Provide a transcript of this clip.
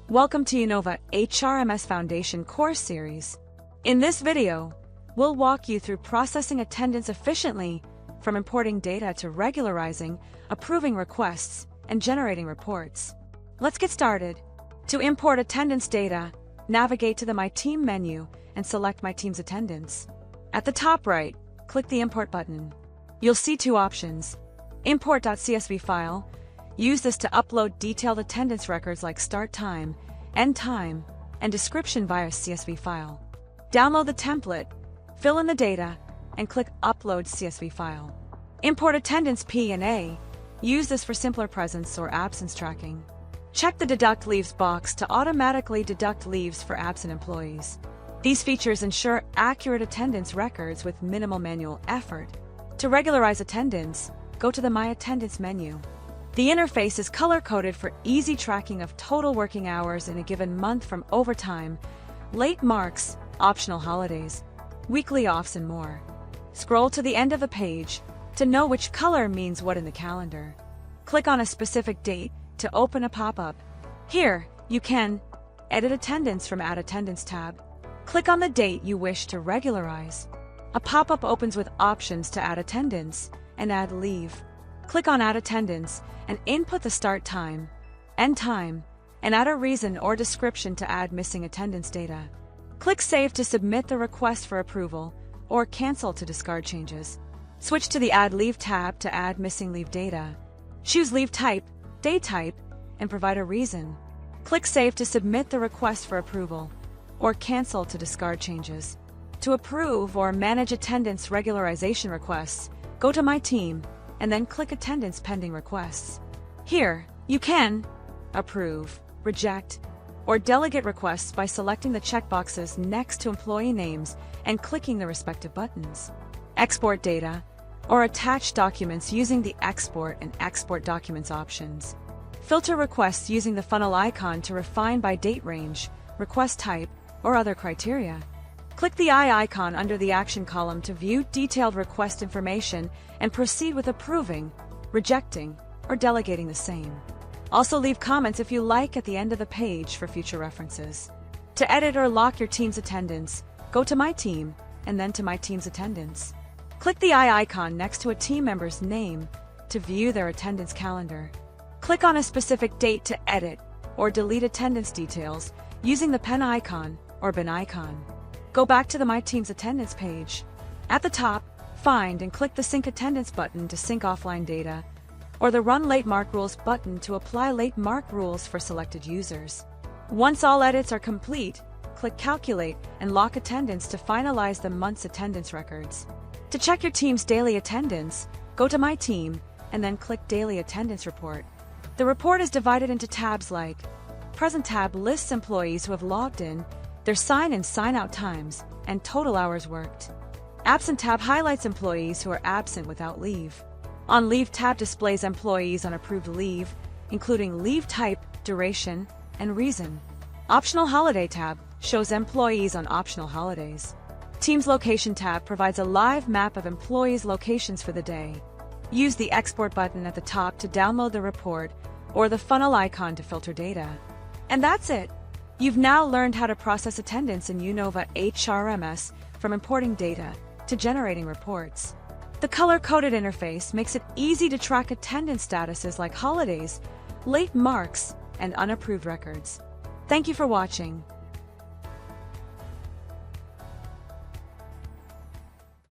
Welcome to uKnowva HRMS Foundation course series. In this video, we'll walk you through processing attendance efficiently, from importing data to regularizing, approving requests, and generating reports. Let's get started. To import attendance data, navigate to the My Team menu and select My Team's attendance. At the top right, click the Import button. You'll see two options. Import.csv file. Use this to upload detailed attendance records like start time, end time, and description via CSV file. Download the template, fill in the data, and click Upload CSV file. Import attendance P&A. Use this for simpler presence or absence tracking. Check the Deduct Leaves box to automatically deduct leaves for absent employees. These features ensure accurate attendance records with minimal manual effort. To regularize attendance, go to the My Attendance menu. The interface is color-coded for easy tracking of total working hours in a given month from overtime, late marks, optional holidays, weekly offs, and more. Scroll to the end of the page to know which color means what in the calendar. Click on a specific date to open a pop-up. Here, you can edit attendance from Add Attendance tab. Click on the date you wish to regularize. A pop-up opens with options to add attendance and add leave. Click on Add Attendance and input the start time, end time, and add a reason or description to add missing attendance data. Click Save to submit the request for approval, or Cancel to discard changes. Switch to the Add Leave tab to add missing leave data. Choose leave type, day type, and provide a reason. Click Save to submit the request for approval, or Cancel to discard changes. To approve or manage attendance regularization requests, go to My Team, and then click Attendance Pending Requests. Here, you can approve, reject, or delegate requests by selecting the checkboxes next to employee names and clicking the respective buttons. Export data, or attach documents using the Export and Export Documents options. Filter requests using the funnel icon to refine by date range, request type, or other criteria. Click the eye icon under the Action column to view detailed request information and proceed with approving, rejecting, or delegating the same. Also leave comments if you like at the end of the page for future references. To edit or lock your team's attendance, go to My Team and then to My Team's Attendance. Click the eye icon next to a team member's name to view their attendance calendar. Click on a specific date to edit or delete attendance details using the pen icon or bin icon. Go back to the My Team's Attendance page. At the top, find and click the Sync Attendance button to sync offline data, or the Run Late Mark Rules button to apply late mark rules for selected users. Once all edits are complete, click Calculate and lock attendance to finalize the month's attendance records. To check your team's daily attendance, go to My Team and then click Daily Attendance Report. The report is divided into tabs like Present tab lists employees who have logged in, their sign and sign out times, and total hours worked. Absent tab highlights employees who are absent without leave. On Leave tab displays employees on approved leave, including leave type, duration, and reason. Optional Holiday tab shows employees on optional holidays. Teams Location tab provides a live map of employees' locations for the day. Use the Export button at the top to download the report, or the funnel icon to filter data. And that's it! You've now learned how to process attendance in uKnowva HRMS, from importing data to generating reports. The color-coded interface makes it easy to track attendance statuses like holidays, late marks, and unapproved records. Thank you for watching.